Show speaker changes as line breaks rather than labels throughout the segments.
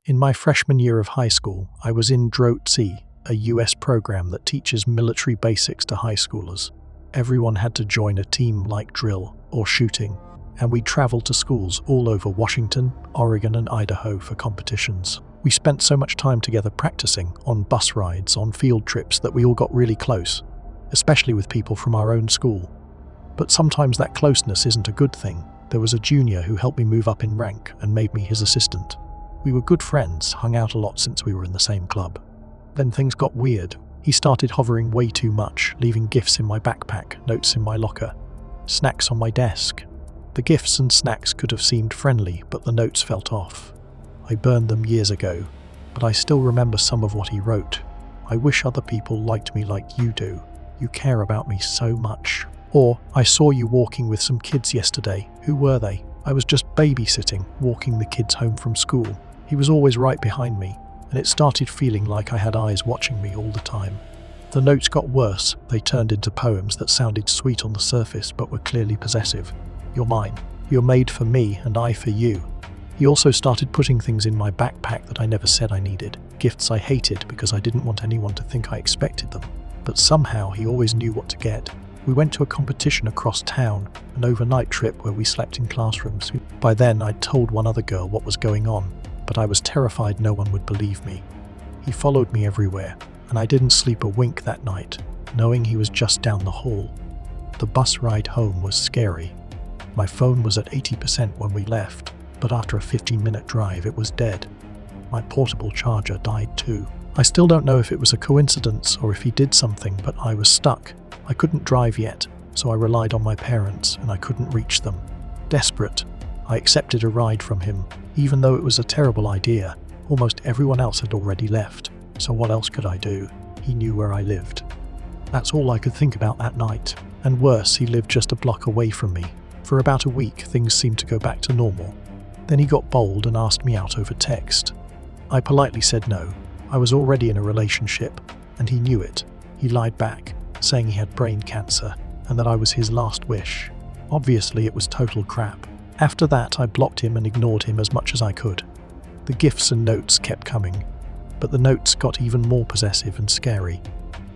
In my freshman year of high school, I was in DROTC, a US program that teaches military basics to high schoolers. Everyone had to join a team like drill or shooting, and we traveled to schools all over Washington, Oregon, and Idaho for competitions. We spent so much time together practicing, on bus rides, on field trips, that we all got really close, especially with people from our own school. But sometimes that closeness isn't a good thing. There was a junior who helped me move up in rank and made me his assistant. We were good friends, hung out a lot since we were in the same club. Then things got weird. He started hovering way too much, leaving gifts in my backpack, notes in my locker, snacks on my desk. The gifts and snacks could have seemed friendly, but the notes felt off. I burned them years ago, but I still remember some of what he wrote. I wish other people liked me like you do. You care about me so much. Or, I saw you walking with some kids yesterday. Who were they? I was just babysitting, walking the kids home from school. He was always right behind me, and it started feeling like I had eyes watching me all the time. The notes got worse. They turned into poems that sounded sweet on the surface but were clearly possessive. You're mine. You're made for me and I for you. He also started putting things in my backpack that I never said I needed. Gifts I hated because I didn't want anyone to think I expected them. But somehow he always knew what to get. We went to a competition across town, an overnight trip where we slept in classrooms. By then I'd told one other girl what was going on, but I was terrified no one would believe me. He followed me everywhere, and I didn't sleep a wink that night, knowing he was just down the hall. The bus ride home was scary. My phone was at 80% when we left, but after a 15-minute drive it was dead. My portable charger died too. I still don't know if it was a coincidence or if he did something, but I was stuck. I couldn't drive yet, so I relied on my parents, and I couldn't reach them. Desperate, I accepted a ride from him, even though it was a terrible idea. Almost everyone else had already left, so what else could I do? He knew where I lived. That's all I could think about that night. And worse, he lived just a block away from me. For about a week, things seemed to go back to normal. Then he got bold and asked me out over text. I politely said no. I was already in a relationship, and he knew it. He lied back, saying he had brain cancer, and that I was his last wish. Obviously, it was total crap. After that, I blocked him and ignored him as much as I could. The gifts and notes kept coming, but the notes got even more possessive and scary.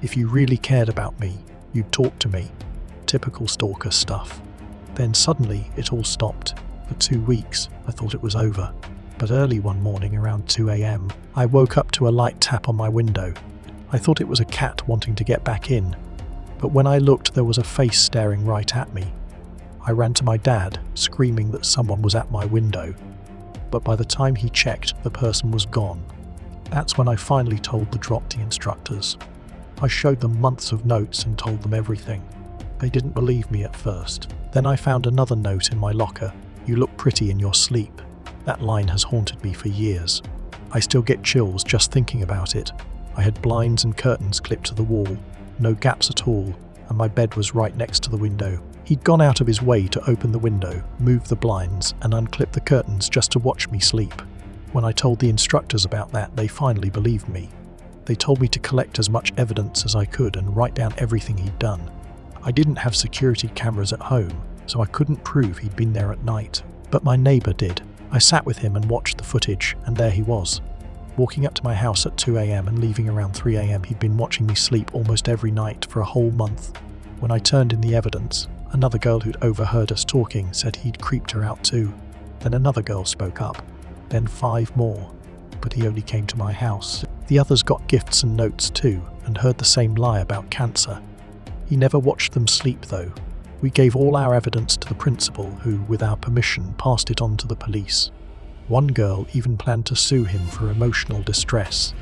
If you really cared about me, you'd talk to me. Typical stalker stuff. Then suddenly, it all stopped. For 2 weeks, I thought it was over. But early one morning around 2 a.m, I woke up to a light tap on my window. I thought it was a cat wanting to get back in. But when I looked, there was a face staring right at me. I ran to my dad, screaming that someone was at my window. But by the time he checked, the person was gone. That's when I finally told the DROTC instructors. I showed them months of notes and told them everything. They didn't believe me at first. Then I found another note in my locker. You look pretty in your sleep. That line has haunted me for years. I still get chills just thinking about it. I had blinds and curtains clipped to the wall, no gaps at all, and my bed was right next to the window. He'd gone out of his way to open the window, move the blinds, and unclip the curtains just to watch me sleep. When I told the instructors about that, they finally believed me. They told me to collect as much evidence as I could and write down everything he'd done. I didn't have security cameras at home, so I couldn't prove he'd been there at night. But my neighbour did. I sat with him and watched the footage, and there he was. Walking up to my house at 2 a.m. and leaving around 3 a.m, he'd been watching me sleep almost every night for a whole month. When I turned in the evidence, another girl who'd overheard us talking said he'd creeped her out too. Then another girl spoke up. Then 5 more. But he only came to my house. The others got gifts and notes too, and heard the same lie about cancer. He never watched them sleep though. We gave all our evidence to the principal, who, with our permission, passed it on to the police. One girl even planned to sue him for emotional distress.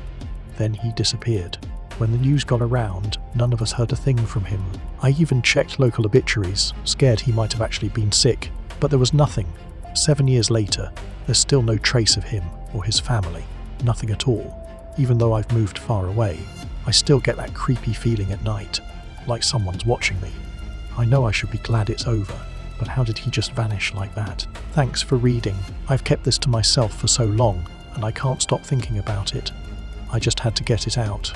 Then he disappeared. When the news got around, none of us heard a thing from him. I even checked local obituaries, scared he might have actually been sick, but there was nothing. 7 years later, there's still no trace of him or his family. Nothing at all. Even though I've moved far away, I still get that creepy feeling at night, like someone's watching me. I know I should be glad it's over, but how did he just vanish like that? Thanks for reading. I've kept this to myself for so long, and I can't stop thinking about it. I just had to get it out.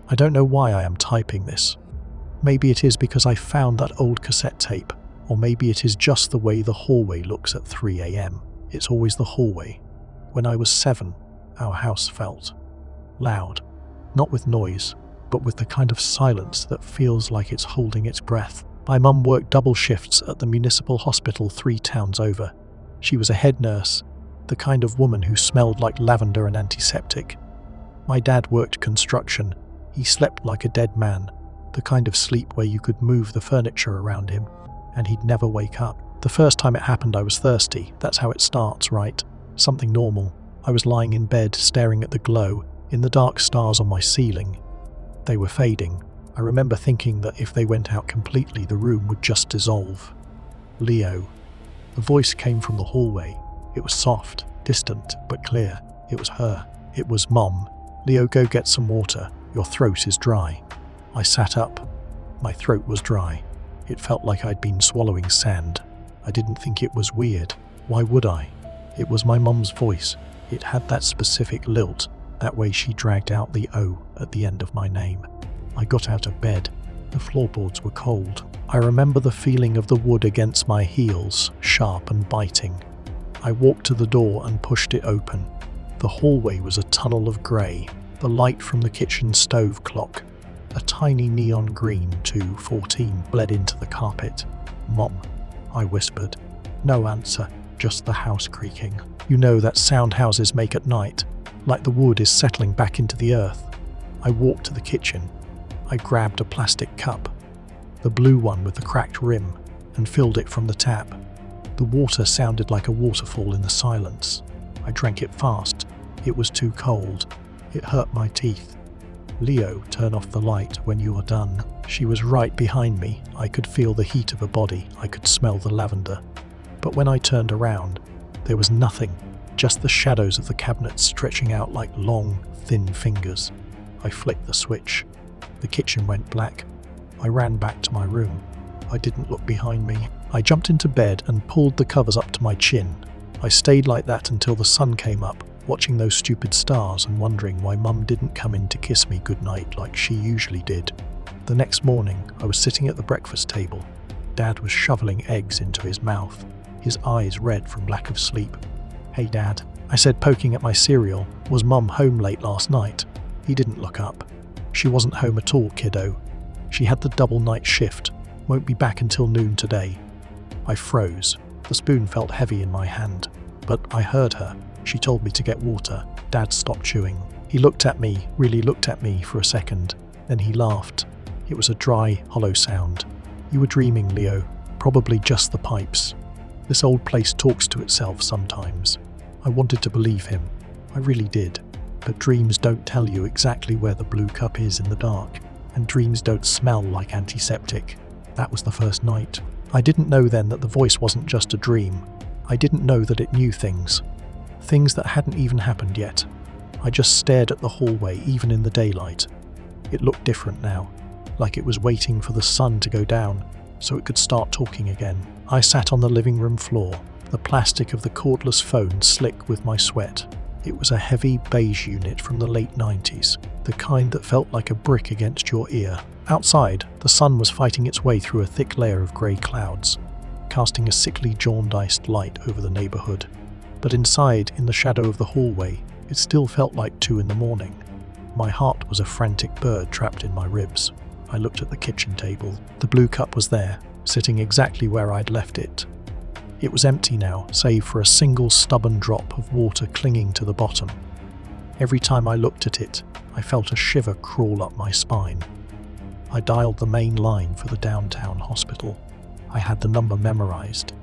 I don't know why I am typing this. Maybe it is because I found that old cassette tape, or maybe it is just the way the hallway looks at 3 a.m. It's always the hallway. When I was 7, our house felt loud, not with noise, but with the kind of silence that feels like it's holding its breath. My mum worked double shifts at the municipal hospital 3 towns over. She was a head nurse, the kind of woman who smelled like lavender and antiseptic. My dad worked construction. He slept like a dead man, the kind of sleep where you could move the furniture around him, and he'd never wake up. The first time it happened, I was thirsty. That's how it starts, right? Something normal. I was lying in bed, staring at the glow in the dark stars on my ceiling. They were fading. I remember thinking that if they went out completely, the room would just dissolve. Leo. The voice came from the hallway. It was soft, distant, but clear. It was her. It was Mom. Leo, go get some water. Your throat is dry. I sat up. My throat was dry. It felt like I'd been swallowing sand. I didn't think it was weird. Why would I? It was my mum's voice. It had that specific lilt, that way she dragged out the O at the end of my name. I got out of bed. The floorboards were cold. I remember the feeling of the wood against my heels, sharp and biting. I walked to the door and pushed it open. The hallway was a tunnel of grey. The light from the kitchen stove clock, a tiny neon green 2:14, bled into the carpet. Mom, I whispered. No answer, just the house creaking. You know that sound houses make at night, like the wood is settling back into the earth. I walked to the kitchen. I grabbed a plastic cup, the blue one with the cracked rim, and filled it from the tap. The water sounded like a waterfall in the silence. I drank it fast. It was too cold. It hurt my teeth. Leo, turn off the light when you are done. She was right behind me. I could feel the heat of her body. I could smell the lavender. But when I turned around, there was nothing, just the shadows of the cabinets stretching out like long, thin fingers. I flicked the switch. The kitchen went black. I ran back to my room. I didn't look behind me. I jumped into bed and pulled the covers up to my chin. I stayed like that until the sun came up, watching those stupid stars and wondering why Mum didn't come in to kiss me goodnight like she usually did. The next morning, I was sitting at the breakfast table. Dad was shoveling eggs into his mouth, his eyes red from lack of sleep. Hey Dad, I said, poking at my cereal. Was Mum home late last night? He didn't look up. She wasn't home at all, kiddo. She had the double night shift. Won't be back until noon today. I froze. The spoon felt heavy in my hand. But I heard her. She told me to get water. Dad stopped chewing. He looked at me, really looked at me for a second. Then he laughed. It was a dry, hollow sound. You were dreaming, Leo. Probably just the pipes. This old place talks to itself sometimes. I wanted to believe him. I really did. But dreams don't tell you exactly where the blue cup is in the dark. And dreams don't smell like antiseptic. That was the first night. I didn't know then that the voice wasn't just a dream. I didn't know that it knew things. Things that hadn't even happened yet. I just stared at the hallway even in the daylight. It looked different now, like it was waiting for the sun to go down so it could start talking again. I sat on the living room floor, the plastic of the cordless phone slick with my sweat. It was a heavy beige unit from the late 90s, the kind that felt like a brick against your ear. Outside, the sun was fighting its way through a thick layer of grey clouds, casting a sickly jaundiced light over the neighbourhood. But inside, in the shadow of the hallway, it still felt like 2 a.m. My heart was a frantic bird trapped in my ribs. I looked at the kitchen table. The blue cup was there, sitting exactly where I'd left it. It was empty now, save for a single stubborn drop of water clinging to the bottom. Every time I looked at it, I felt a shiver crawl up my spine. I dialed the main line for the downtown hospital. I had the number memorized.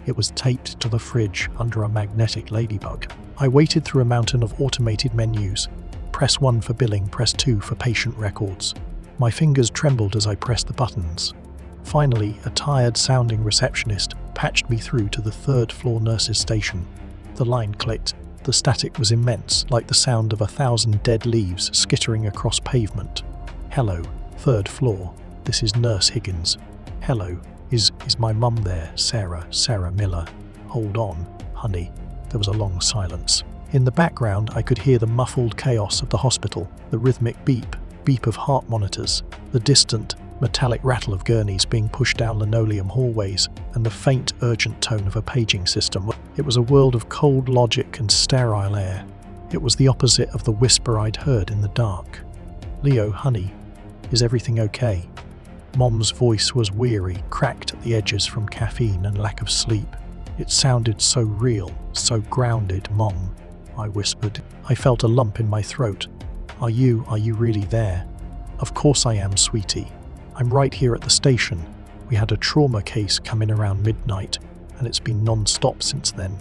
It was taped to the fridge under a magnetic ladybug. I waited through a mountain of automated menus. Press 1 for billing, press 2 for patient records. My fingers trembled as I pressed the buttons. Finally, a tired-sounding receptionist patched me through to the 3rd floor nurses' station. The line clicked. The static was immense, like the sound of 1,000 dead leaves skittering across pavement. Hello, 3rd floor. This is Nurse Higgins. Hello. Is my mum there, Sarah Miller? Hold on, honey. There was a long silence. In the background, I could hear the muffled chaos of the hospital, the rhythmic beep of heart monitors, the distant, metallic rattle of gurneys being pushed down linoleum hallways, and the faint, urgent tone of a paging system. It was a world of cold logic and sterile air. It was the opposite of the whisper I'd heard in the dark. "Leo, honey, is everything okay?" Mom's voice was weary, cracked at the edges from caffeine and lack of sleep. It sounded so real, so grounded. "Mom," I whispered. I felt a lump in my throat. Are you really there?" "Of course I am, sweetie. I'm right here at the station. We had a trauma case come in around midnight, and it's been non-stop since then.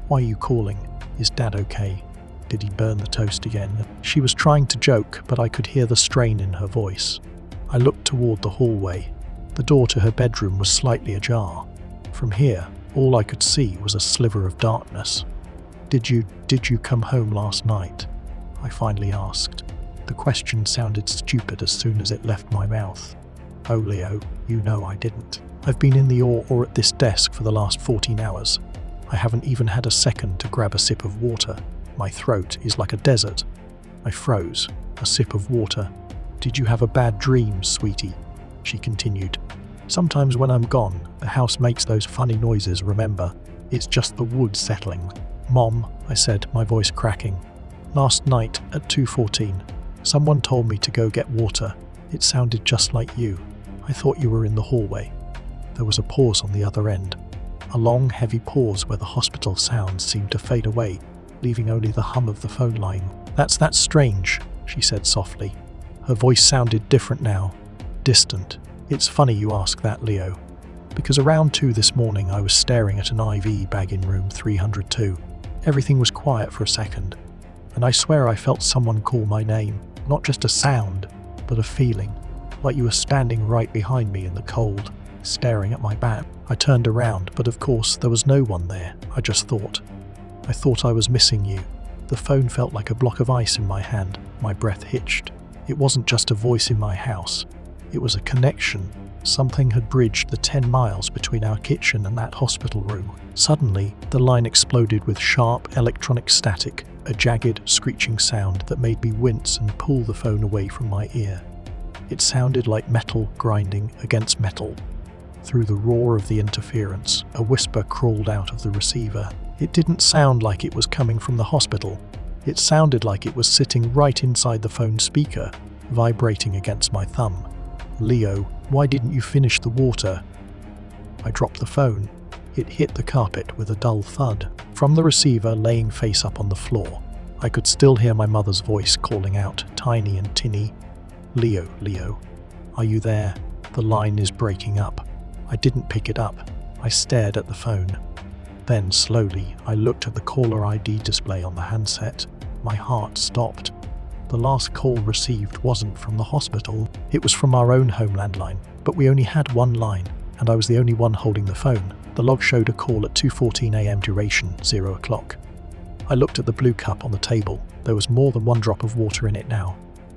Why are you calling? Is Dad okay? Did he burn the toast again?" She was trying to joke, but I could hear the strain in her voice. I looked toward the hallway. The door to her bedroom was slightly ajar. From here, all I could see was a sliver of darkness. Did you come home last night?" I finally asked. The question sounded stupid as soon as it left my mouth. "Oh, Leo, you know I didn't. I've been in the or at this desk for the last 14 hours. I haven't even had a second to grab a sip of water. My throat is like a desert." I froze. A sip of water. "Did you have a bad dream, sweetie?" she continued. "Sometimes when I'm gone, the house makes those funny noises, remember? It's just the wood settling." "Mom," I said, my voice cracking. "Last night at 2:14, someone told me to go get water. It sounded just like you. I thought you were in the hallway." There was a pause on the other end. A long, heavy pause where the hospital sounds seemed to fade away, leaving only the hum of the phone line. That's strange," she said softly. Her voice sounded different now, distant. "It's funny you ask that, Leo, because around 2 this morning I was staring at an IV bag in room 302. Everything was quiet for a second, and I swear I felt someone call my name. Not just a sound, but a feeling, like you were standing right behind me in the cold, staring at my back. I turned around, but of course there was no one there. I thought I was missing you." The phone felt like a block of ice in my hand. My breath hitched. It wasn't just a voice in my house. It was a connection. Something had bridged the 10 miles between our kitchen and that hospital room. Suddenly, the line exploded with sharp electronic static, a jagged, screeching sound that made me wince and pull the phone away from my ear. It sounded like metal grinding against metal. Through the roar of the interference, a whisper crawled out of the receiver. It didn't sound like it was coming from the hospital. It sounded like it was sitting right inside the phone speaker, vibrating against my thumb. "Leo, why didn't you finish the water?" I dropped the phone. It hit the carpet with a dull thud. From the receiver laying face up on the floor, I could still hear my mother's voice calling out, tiny and tinny, "Leo, Leo, are you there? The line is breaking up." I didn't pick it up. I stared at the phone. Then, slowly, I looked at the caller ID display on the handset. My heart stopped. The last call received wasn't from the hospital. It was from our own home landline, but we only had one line, and I was the only one holding the phone. The log showed a call at 2:14 a.m. duration, 0 o'clock. I looked at the blue cup on the table. There was more than one drop of water in it now.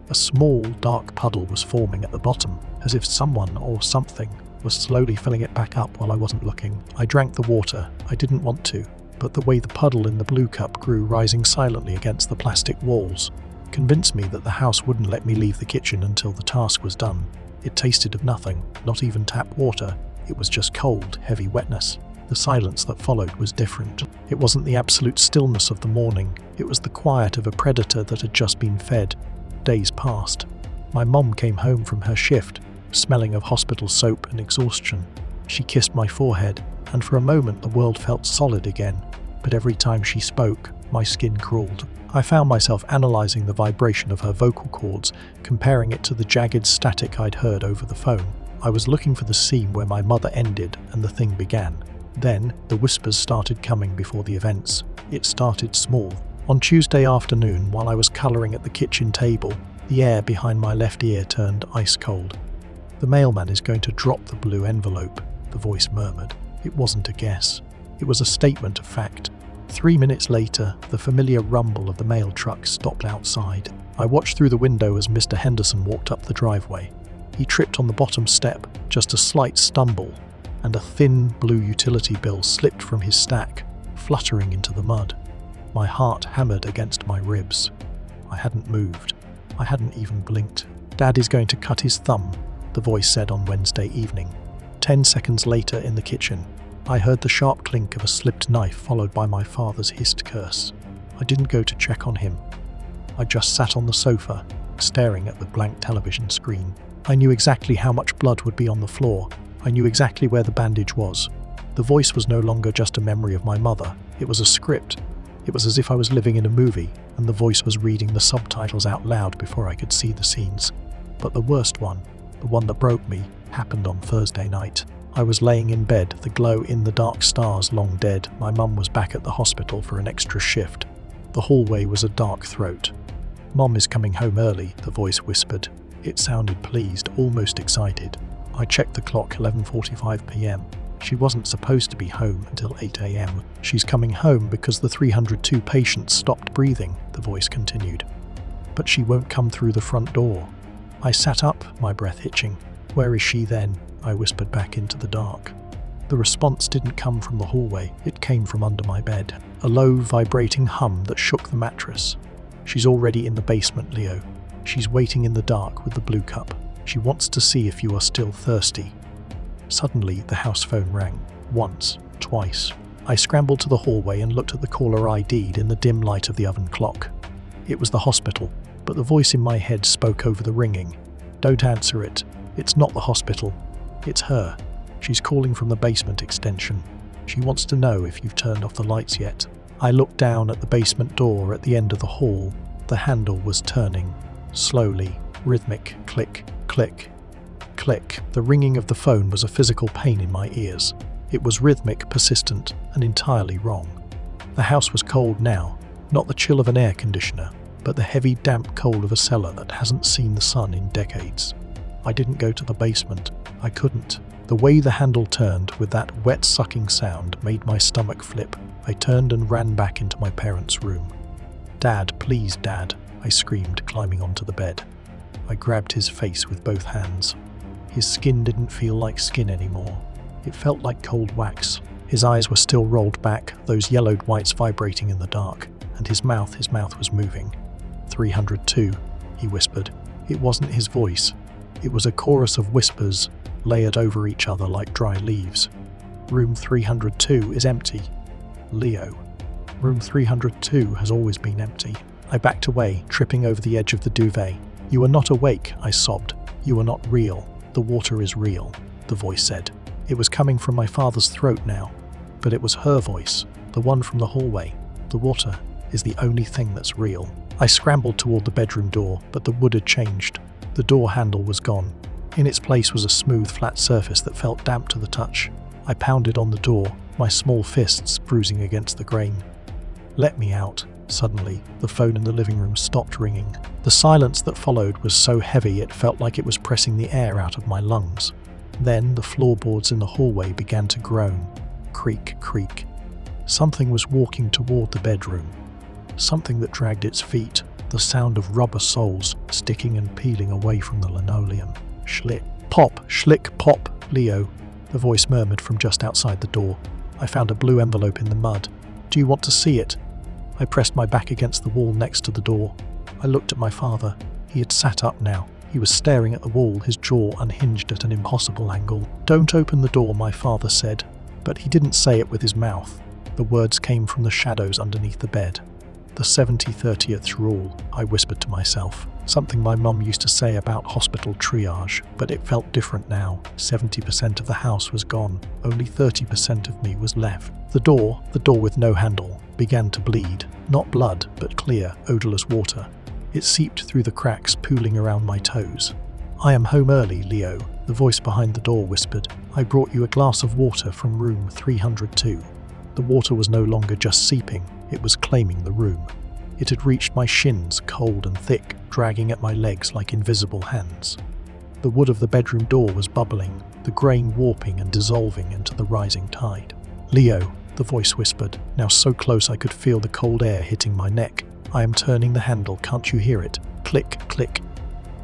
A small, dark puddle was forming at the bottom, as if someone or something was slowly filling it back up while I wasn't looking. I drank the water. I didn't want to, but the way the puddle in the blue cup grew, rising silently against the plastic walls, convinced me that the house wouldn't let me leave the kitchen until the task was done. It tasted of nothing, not even tap water. It was just cold, heavy wetness. The silence that followed was different. It wasn't the absolute stillness of the morning. It was the quiet of a predator that had just been fed. Days passed. My mom came home from her shift, smelling of hospital soap and exhaustion. She kissed my forehead, and for a moment the world felt solid again. But every time she spoke, my skin crawled. I found myself analysing the vibration of her vocal cords, comparing it to the jagged static I'd heard over the phone. I was looking for the scene where my mother ended and the thing began. Then, the whispers started coming before the events. It started small. On Tuesday afternoon, while I was colouring at the kitchen table, the air behind my left ear turned ice cold. "The mailman is going to drop the blue envelope," the voice murmured. It wasn't a guess. It was a statement of fact. 3 minutes later, the familiar rumble of the mail truck stopped outside. I watched through the window as Mr. Henderson walked up the driveway. He tripped on the bottom step, just a slight stumble, and a thin blue utility bill slipped from his stack, fluttering into the mud. My heart hammered against my ribs. I hadn't moved. I hadn't even blinked. "Dad is going to cut his thumb," the voice said on Wednesday evening. 10 seconds later in the kitchen, I heard the sharp clink of a slipped knife followed by my father's hissed curse. I didn't go to check on him. I just sat on the sofa, staring at the blank television screen. I knew exactly how much blood would be on the floor. I knew exactly where the bandage was. The voice was no longer just a memory of my mother. It was a script. It was as if I was living in a movie, and the voice was reading the subtitles out loud before I could see the scenes. But the worst one, the one that broke me, happened on Thursday night. I was laying in bed, the glow in the dark stars long dead. My mum was back at the hospital for an extra shift. The hallway was a dark throat. "Mom is coming home early," the voice whispered. It sounded pleased, almost excited. I checked the clock, 11:45 p.m. She wasn't supposed to be home until 8 a.m. "She's coming home because the 302 patients stopped breathing," the voice continued. "But she won't come through the front door." I sat up, my breath hitching. "Where is she then?" I whispered back into the dark. The response didn't come from the hallway, it came from under my bed. A low, vibrating hum that shook the mattress. "She's already in the basement, Leo. She's waiting in the dark with the blue cup. She wants to see if you are still thirsty." Suddenly, the house phone rang. Once, twice. I scrambled to the hallway and looked at the caller ID'd in the dim light of the oven clock. It was the hospital, but the voice in my head spoke over the ringing. "Don't answer it. It's not the hospital. It's her. She's calling from the basement extension. She wants to know if you've turned off the lights yet." I looked down at the basement door at the end of the hall. The handle was turning. Slowly, rhythmic, click, click, click. The ringing of the phone was a physical pain in my ears. It was rhythmic, persistent, and entirely wrong. The house was cold now, not the chill of an air conditioner, but the heavy, damp cold of a cellar that hasn't seen the sun in decades. I didn't go to the basement. I couldn't. The way the handle turned with that wet, sucking sound made my stomach flip. I turned and ran back into my parents' room. "Dad, please, Dad," I screamed, climbing onto the bed. I grabbed his face with both hands. His skin didn't feel like skin anymore. It felt like cold wax. His eyes were still rolled back, those yellowed whites vibrating in the dark, and his mouth was moving. 302, he whispered. It wasn't his voice. It was a chorus of whispers, layered over each other like dry leaves. "Room 302 is empty. Leo. Room 302 has always been empty." I backed away, tripping over the edge of the duvet. "You are not awake," I sobbed. "You are not real. The water is real," the voice said. It was coming from my father's throat now, but it was her voice, the one from the hallway. "The water is the only thing that's real." I scrambled toward the bedroom door, but the wood had changed. The door handle was gone. In its place was a smooth, flat surface that felt damp to the touch. I pounded on the door, my small fists bruising against the grain. "Let me out." Suddenly, the phone in the living room stopped ringing. The silence that followed was so heavy it felt like it was pressing the air out of my lungs. Then the floorboards in the hallway began to groan. Creak, creak. Something was walking toward the bedroom. Something that dragged its feet, the sound of rubber soles sticking and peeling away from the linoleum. "Schlick, pop, schlick, pop, Leo," the voice murmured from just outside the door. I found a blue envelope in the mud. "Do you want to see it?" I pressed my back against the wall next to the door. I looked at my father. He had sat up now. He was staring at the wall, his jaw unhinged at an impossible angle. "Don't open the door," my father said. But he didn't say it with his mouth. The words came from the shadows underneath the bed. "The 70/30th rule," I whispered to myself. Something my mum used to say about hospital triage, but it felt different now. 70% of the house was gone. Only 30% of me was left. The door with no handle, began to bleed. Not blood, but clear, odorless water. It seeped through the cracks, pooling around my toes. "I am home early, Leo," the voice behind the door whispered. "I brought you a glass of water from room 302. The water was no longer just seeping, it was claiming the room. It had reached my shins, cold and thick, dragging at my legs like invisible hands. The wood of the bedroom door was bubbling, the grain warping and dissolving into the rising tide. "Leo," the voice whispered, now so close I could feel the cold air hitting my neck. "I am turning the handle, can't you hear it? Click, click."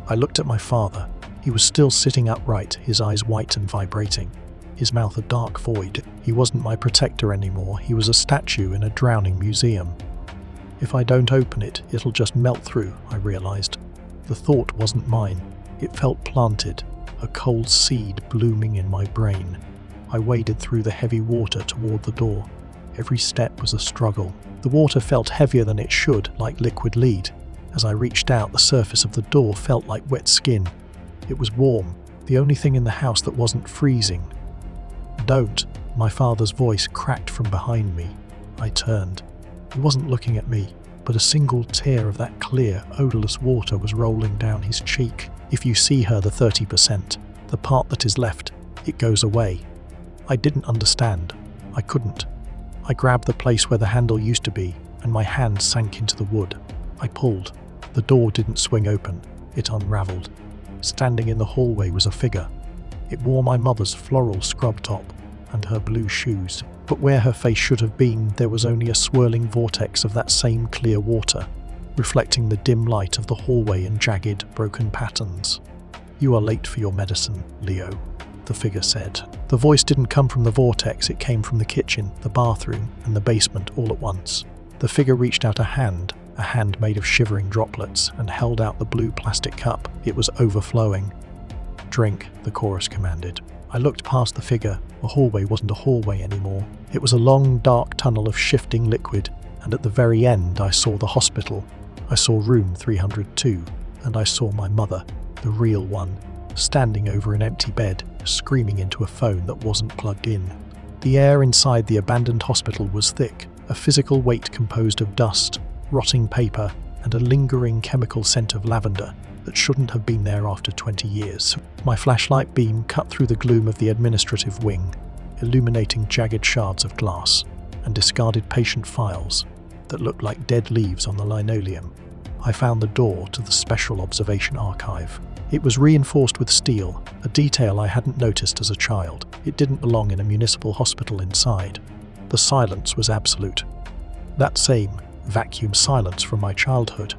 I looked at my father. He was still sitting upright, his eyes white and vibrating. His mouth a dark void. He wasn't my protector anymore, he was a statue in a drowning museum. If I don't open it, it'll just melt through, I realized. The thought wasn't mine. It felt planted. a cold seed blooming in my brain. I waded through the heavy water toward the door. Every step was a struggle. The water felt heavier than it should, like liquid lead. As I reached out, the surface of the door felt like wet skin. It was warm, the only thing in the house that wasn't freezing. "Don't!" My father's voice cracked from behind me. I turned. He wasn't looking at me, but a single tear of that clear, odorless water was rolling down his cheek. "If you see her, the 30%, the part that is left, it goes away." I didn't understand. I couldn't. I grabbed the place where the handle used to be, and my hand sank into the wood. I pulled. The door didn't swing open. It unraveled. Standing in the hallway was a figure. It wore my mother's floral scrub top and her blue shoes, but where her face should have been, there was only a swirling vortex of that same clear water, reflecting the dim light of the hallway in jagged, broken patterns. "You are late for your medicine, Leo," the figure said. The voice didn't come from the vortex, it came from the kitchen, the bathroom, and the basement all at once. The figure reached out a hand made of shivering droplets, and held out the blue plastic cup. It was overflowing. "Drink," the chorus commanded. I looked past the figure. The hallway wasn't a hallway anymore. It was a long, dark tunnel of shifting liquid, and at the very end I saw the hospital. I saw room 302, and I saw my mother, the real one, standing over an empty bed, screaming into a phone that wasn't plugged in. The air inside the abandoned hospital was thick, a physical weight composed of dust, rotting paper, and a lingering chemical scent of lavender that shouldn't have been there after 20 years. My flashlight beam cut through the gloom of the administrative wing, illuminating jagged shards of glass and discarded patient files that looked like dead leaves on the linoleum. I found the door to the Special Observation Archive. It was reinforced with steel, a detail I hadn't noticed as a child. It didn't belong in a municipal hospital inside. The silence was absolute. That same vacuum silence from my childhood.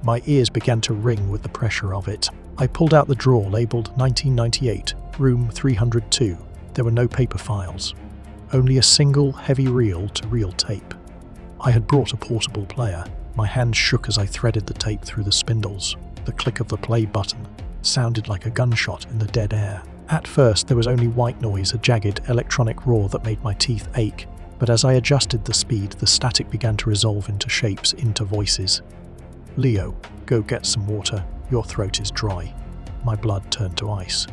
My ears began to ring with the pressure of it. I pulled out the drawer labelled 1998, room 302. There were no paper files, only a single heavy reel-to-reel tape. I had brought a portable player. My hands shook as I threaded the tape through the spindles. The click of the play button sounded like a gunshot in the dead air. At first there was only white noise, a jagged electronic roar that made my teeth ache. But as I adjusted the speed, the static began to resolve into shapes, into voices. "Leo, go get some water. Your throat is dry." My blood turned to ice.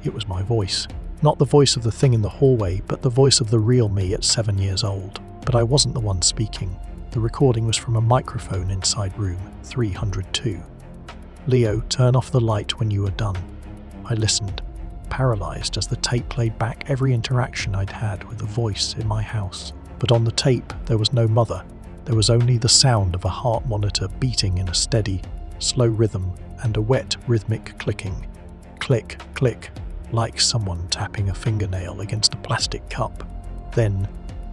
It was my voice. Not the voice of the thing in the hallway, but the voice of the real me at 7 years old. But I wasn't the one speaking. The recording was from a microphone inside room 302. "Leo, turn off the light when you are done." I listened, paralysed as the tape played back every interaction I'd had with the voice in my house. But on the tape there was no mother. There was only the sound of a heart monitor beating in a steady, slow rhythm and a wet, rhythmic clicking. Click, click, like someone tapping a fingernail against a plastic cup. Then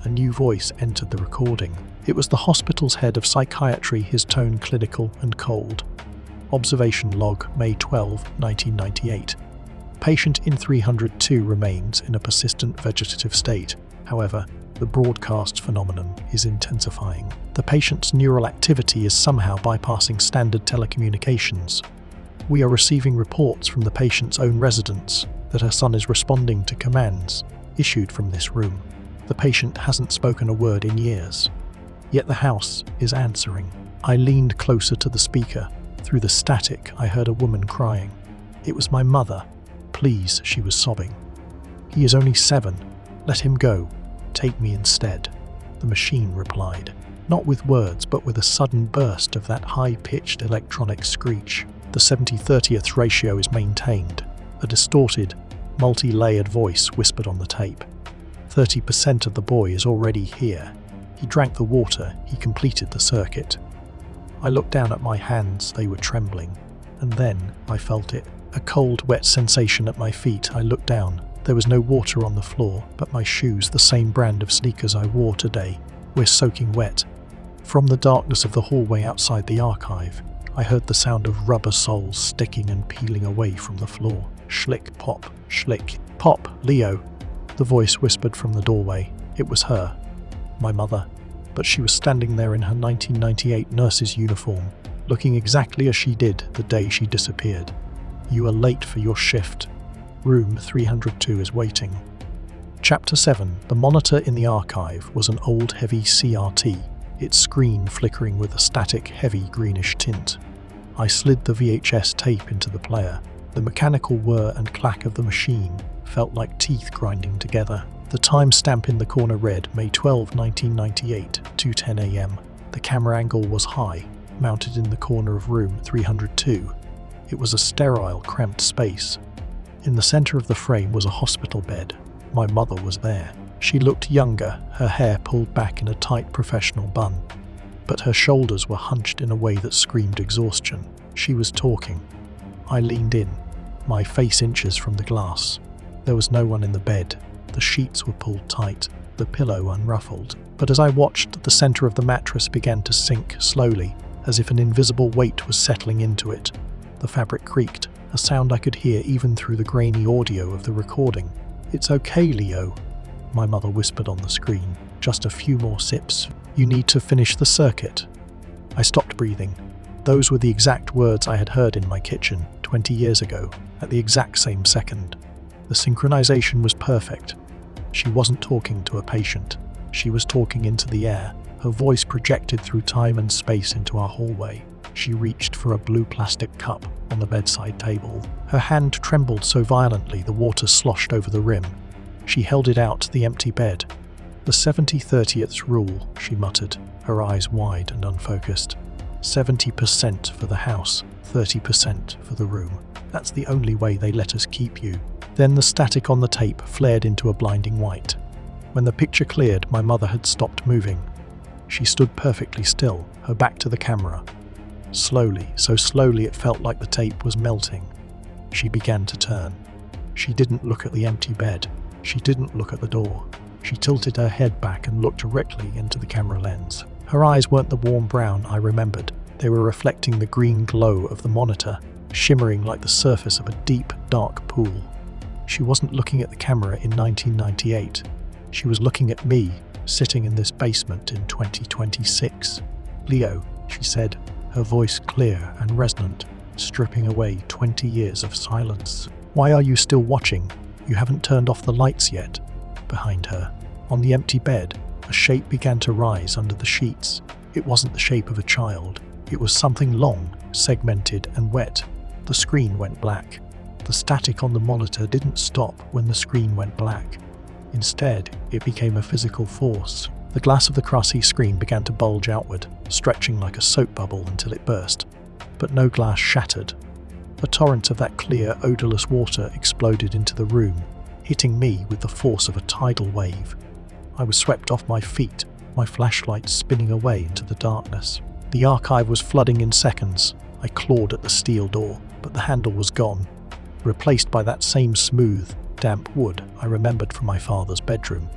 a new voice entered the recording. It was the hospital's head of psychiatry, his tone clinical and cold. Observation log, May 12, 1998. Patient in 302 remains in a persistent vegetative state. However, the broadcast phenomenon is intensifying. The patient's neural activity is somehow bypassing standard telecommunications. We are receiving reports from the patient's own residents that her son is responding to commands issued from this room. The patient hasn't spoken a word in years, yet the house is answering. I leaned closer to the speaker. Through the static, I heard a woman crying. It was my mother. "Please," she was sobbing. "He is only 7. Let him go. Take me instead." The machine replied, not with words, but with a sudden burst of that high-pitched electronic screech. The 70/30th ratio is maintained. A distorted, multi-layered voice whispered on the tape. 30% of the boy is already here. He drank the water. He completed the circuit. I looked down at my hands. They were trembling. And then I felt it. A cold, wet sensation at my feet. I looked down. There was no water on the floor, but my shoes, the same brand of sneakers I wore today, were soaking wet. From the darkness of the hallway outside the archive, I heard the sound of rubber soles sticking and peeling away from the floor. Schlick, pop, schlick, pop, Leo. The voice whispered from the doorway. It was her, my mother, but she was standing there in her 1998 nurse's uniform, looking exactly as she did the day she disappeared. "You are late for your shift." Room 302 is waiting. Chapter 7. The monitor in the archive was an old heavy CRT, its screen flickering with a static heavy greenish tint. I slid the VHS tape into the player. The mechanical whir and clack of the machine felt like teeth grinding together. The timestamp in the corner read May 12, 1998, 2:10 a.m. The camera angle was high, mounted in the corner of room 302. It was a sterile, cramped space. In the center of the frame was a hospital bed. My mother was there. She looked younger, her hair pulled back in a tight professional bun. But her shoulders were hunched in a way that screamed exhaustion. She was talking. I leaned in, my face inches from the glass. There was no one in the bed. The sheets were pulled tight, the pillow unruffled. But as I watched, the center of the mattress began to sink slowly, as if an invisible weight was settling into it. The fabric creaked, a sound I could hear even through the grainy audio of the recording. "It's okay, Leo," my mother whispered on the screen. "Just a few more sips. You need to finish the circuit." I stopped breathing. Those were the exact words I had heard in my kitchen 20 years ago, at the exact same second. The synchronization was perfect. She wasn't talking to a patient. She was talking into the air. Her voice projected through time and space into our hallway. She reached for a blue plastic cup on the bedside table. Her hand trembled so violently the water sloshed over the rim. She held it out to the empty bed. "The 70/30th rule," she muttered, her eyes wide and unfocused. 70% for the house, 30% for the room. That's the only way they let us keep you." Then the static on the tape flared into a blinding white. When the picture cleared, my mother had stopped moving. She stood perfectly still, her back to the camera. Slowly, so slowly it felt like the tape was melting. She began to turn. She didn't look at the empty bed. She didn't look at the door. She tilted her head back and looked directly into the camera lens. Her eyes weren't the warm brown I remembered. They were reflecting the green glow of the monitor, shimmering like the surface of a deep, dark pool. She wasn't looking at the camera in 1998. She was looking at me, sitting in this basement in 2026. "Leo," she said, her voice clear and resonant, stripping away 20 years of silence. "Why are you still watching? You haven't turned off the lights yet." Behind her, on the empty bed, a shape began to rise under the sheets. It wasn't the shape of a child. It was something long, segmented and wet. The screen went black. The static on the monitor didn't stop when the screen went black. Instead, it became a physical force. The glass of the grassy screen began to bulge outward, stretching like a soap bubble until it burst. But no glass shattered. A torrent of that clear, odorless water exploded into the room, hitting me with the force of a tidal wave. I was swept off my feet, my flashlight spinning away into the darkness. The archive was flooding in seconds. I clawed at the steel door, but the handle was gone, replaced by that same smooth, damp wood I remembered from my father's bedroom.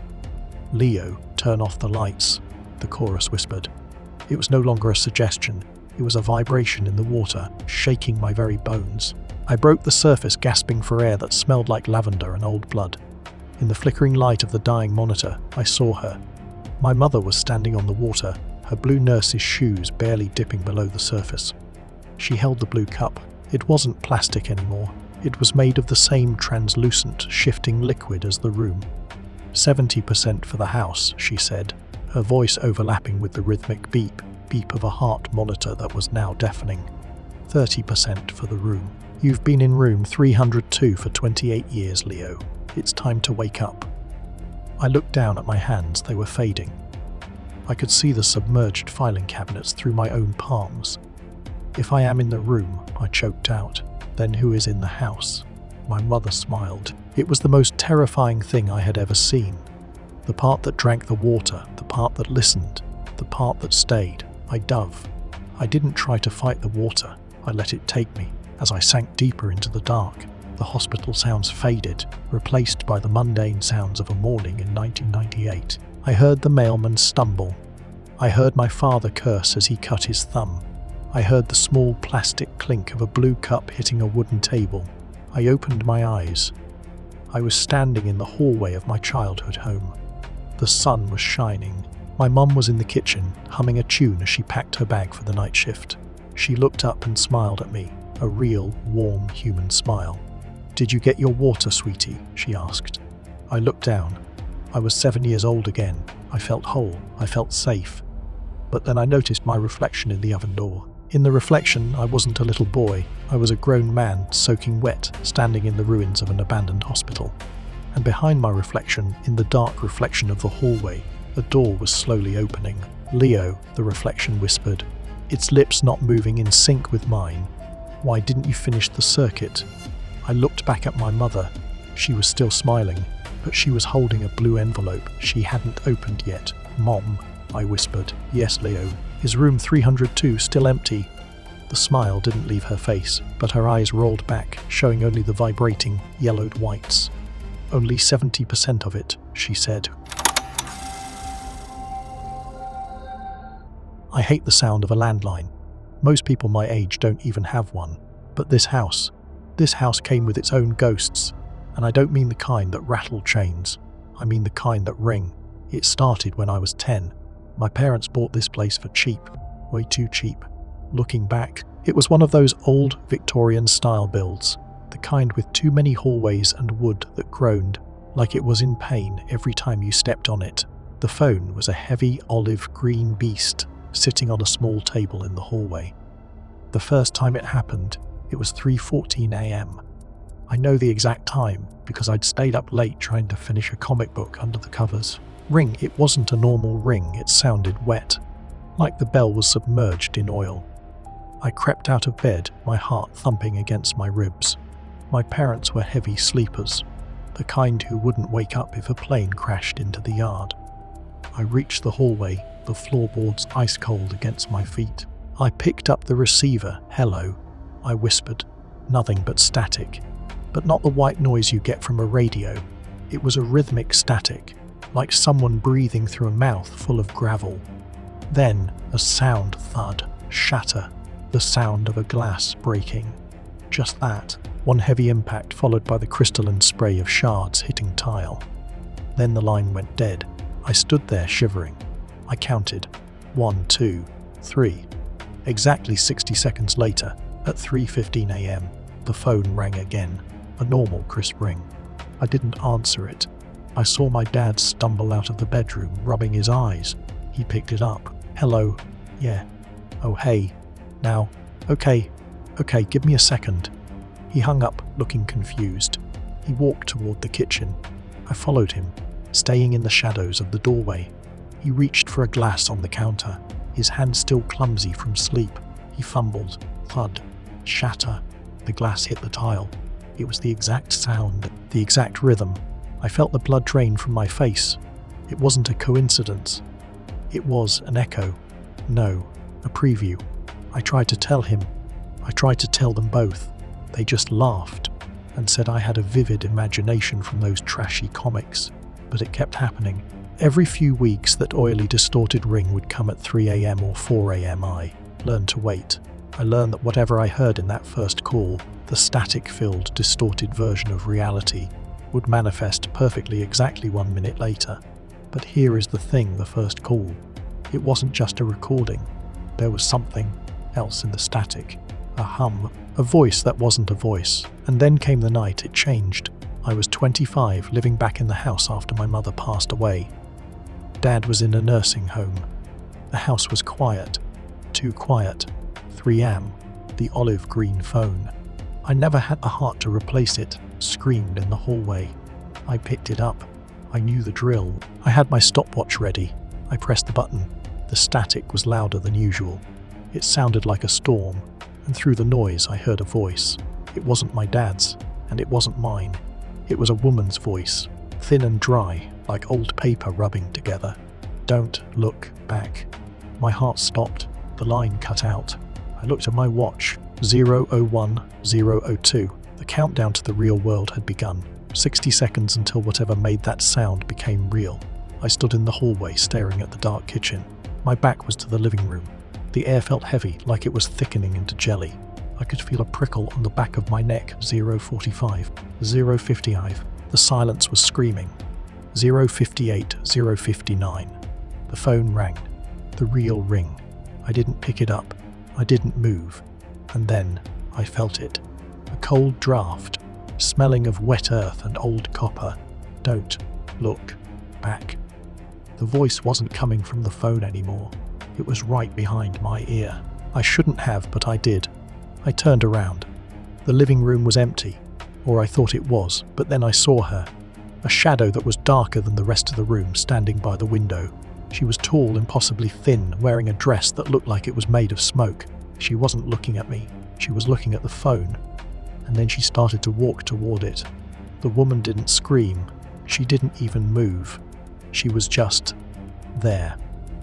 "Leo, turn off the lights," the chorus whispered. It was no longer a suggestion. It was a vibration in the water, shaking my very bones. I broke the surface, gasping for air that smelled like lavender and old blood. In the flickering light of the dying monitor, I saw her. My mother was standing on the water, her blue nurse's shoes barely dipping below the surface. She held the blue cup. It wasn't plastic anymore. It was made of the same translucent, shifting liquid as the room. 70% for the house, she said, her voice overlapping with the rhythmic beep of a heart monitor that was now deafening. 30% for the room. You've been in room 302 for 28 years, Leo. It's time to wake up. I looked down at my hands. They were fading. I could see the submerged filing cabinets through my own palms. If I am in the room, I choked out, then who is in the house? My mother smiled. It was the most terrifying thing I had ever seen. The part that drank the water, the part that listened, the part that stayed. I dove. I didn't try to fight the water. I let it take me. As I sank deeper into the dark, the hospital sounds faded, replaced by the mundane sounds of a morning in 1998. I heard the mailman stumble. I heard my father curse as he cut his thumb. I heard the small plastic clink of a blue cup hitting a wooden table. I opened my eyes. I was standing in the hallway of my childhood home. The sun was shining. My mum was in the kitchen, humming a tune as she packed her bag for the night shift. She looked up and smiled at me, a real, warm human smile. "Did you get your water, sweetie?" she asked. I looked down. I was 7 years old again. I felt whole. I felt safe. But then I noticed my reflection in the oven door. In the reflection, I wasn't a little boy. I was a grown man, soaking wet, standing in the ruins of an abandoned hospital. And behind my reflection, in the dark reflection of the hallway, a door was slowly opening. "Leo," the reflection whispered, its lips not moving in sync with mine. "Why didn't you finish the circuit?" I looked back at my mother. She was still smiling, but she was holding a blue envelope she hadn't opened yet. "Mom," I whispered. "Yes, Leo. Is room 302 still empty?" The smile didn't leave her face, but her eyes rolled back, showing only the vibrating, yellowed whites. "Only 70% of it," she said. I hate the sound of a landline. Most people my age don't even have one. But this house came with its own ghosts. And I don't mean the kind that rattle chains. I mean the kind that ring. It started when I was 10. My parents bought this place for cheap. Way too cheap. Looking back, it was one of those old Victorian style builds. The kind with too many hallways and wood that groaned, like it was in pain every time you stepped on it. The phone was a heavy olive green beast, sitting on a small table in the hallway. The first time it happened, it was 3:14 a.m. I know the exact time because I'd stayed up late trying to finish a comic book under the covers. Ring, it wasn't a normal ring, it sounded wet, like the bell was submerged in oil. I crept out of bed, my heart thumping against my ribs. My parents were heavy sleepers, the kind who wouldn't wake up if a plane crashed into the yard. I reached the hallway, the floorboards ice cold against my feet. I picked up the receiver. "Hello," I whispered. Nothing but static. But not the white noise you get from a radio. It was a rhythmic static, like someone breathing through a mouth full of gravel. Then a sound thud, shatter, the sound of a glass breaking. Just that, one heavy impact followed by the crystalline spray of shards hitting tile. Then the line went dead. I stood there shivering. I counted. 1, 2, 3. Exactly 60 seconds later, at 3:15 a.m., the phone rang again. A normal crisp ring. I didn't answer it. I saw my dad stumble out of the bedroom, rubbing his eyes. He picked it up. "Hello. Yeah. Oh, hey. Now. Okay, give me a second." He hung up, looking confused. He walked toward the kitchen. I followed him, staying in the shadows of the doorway. He reached for a glass on the counter, his hand still clumsy from sleep. He fumbled. Thud. Shatter. The glass hit the tile. It was the exact sound, the exact rhythm. I felt the blood drain from my face. It wasn't a coincidence. It was an echo. No, a preview. I tried to tell him. I tried to tell them both. They just laughed and said I had a vivid imagination from those trashy comics. But it kept happening. Every few weeks that oily, distorted ring would come at 3 a.m. or 4 a.m. I learned to wait. I learned that whatever I heard in that first call, the static-filled, distorted version of reality, would manifest perfectly exactly 1 minute later. But here is the thing, the first call. It wasn't just a recording. There was something else in the static. A hum, a voice that wasn't a voice. And then came the night it changed. I was 25, living back in the house after my mother passed away. Dad was in a nursing home. The house was quiet. Too quiet. 3am, the olive green phone. I never had the heart to replace it, screamed in the hallway. I picked it up. I knew the drill. I had my stopwatch ready. I pressed the button. The static was louder than usual. It sounded like a storm, and through the noise I heard a voice. It wasn't my dad's, and it wasn't mine. It was a woman's voice, thin and dry, like old paper rubbing together. "Don't look back." My heart stopped. The line cut out. I looked at my watch. 0:01:02. The countdown to the real world had begun. 60 seconds until whatever made that sound became real. I stood in the hallway staring at the dark kitchen. My back was to the living room. The air felt heavy, like it was thickening into jelly. I could feel a prickle on the back of my neck. 0:45. 0:55. The silence was screaming. 0:58. 0:59. The phone rang. The real ring. I didn't pick it up. I didn't move. And then I felt it. A cold draft. smelling of wet earth and old copper. Don't look back. The voice wasn't coming from the phone anymore. It was right behind my ear. I shouldn't have, but I did. I turned around. The living room was empty, or I thought it was, but then I saw her. A shadow that was darker than the rest of the room standing by the window. She was tall, impossibly thin, wearing a dress that looked like it was made of smoke. She wasn't looking at me. She was looking at the phone. And then she started to walk toward it. The woman didn't scream. She didn't even move. She was just there.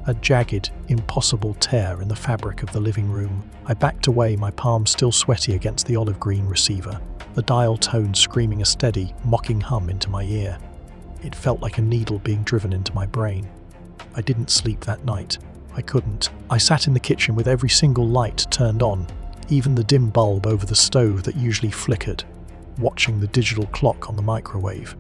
A jagged, impossible tear in the fabric of the living room. I backed away, my palm still sweaty against the olive green receiver, the dial tone screaming a steady, mocking hum into my ear. It felt like a needle being driven into my brain. I didn't sleep that night. I couldn't. I sat in the kitchen with every single light turned on, even the dim bulb over the stove that usually flickered, watching the digital clock on the microwave.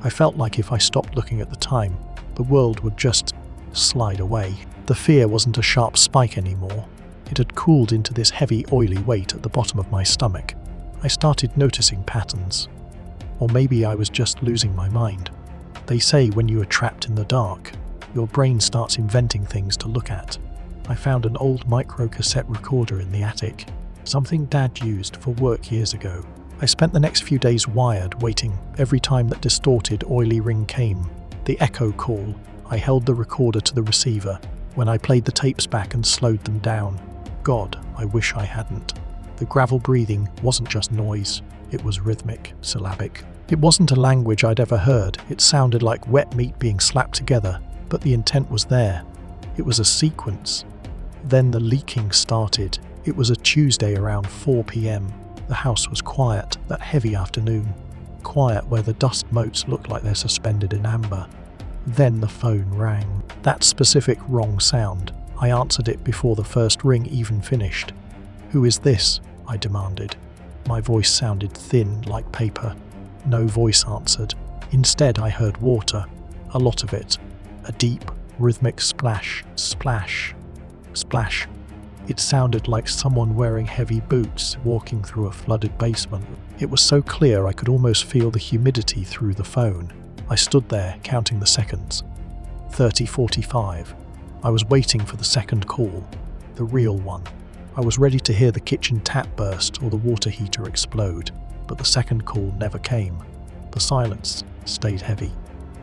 I felt like if I stopped looking at the time, the world would just slide away. The fear wasn't a sharp spike anymore. It had cooled into this heavy, oily weight at the bottom of my stomach. I started noticing patterns. Or maybe I was just losing my mind. They say when you are trapped in the dark, your brain starts inventing things to look at. I found an old micro-cassette recorder in the attic, something Dad used for work years ago. I spent the next few days wired, waiting every time that distorted, oily ring came. The echo call. I held the recorder to the receiver. When I played the tapes back and slowed them down, God, I wish I hadn't. The gravel breathing wasn't just noise. It was rhythmic, syllabic. It wasn't a language I'd ever heard. It sounded like wet meat being slapped together, but the intent was there. It was a sequence. Then the leaking started. It was a Tuesday around 4 p.m. The house was quiet, that heavy afternoon. Quiet where the dust motes looked like they're suspended in amber. Then the phone rang. That specific wrong sound. I answered it before the first ring even finished. "Who is this?" I demanded. My voice sounded thin, like paper. No voice answered. Instead, I heard water. A lot of it. A deep, rhythmic splash, splash, splash. It sounded like someone wearing heavy boots walking through a flooded basement. It was so clear I could almost feel the humidity through the phone. I stood there, counting the seconds. 30, 45. I was waiting for the second call, the real one. I was ready to hear the kitchen tap burst or the water heater explode, but the second call never came. The silence stayed heavy.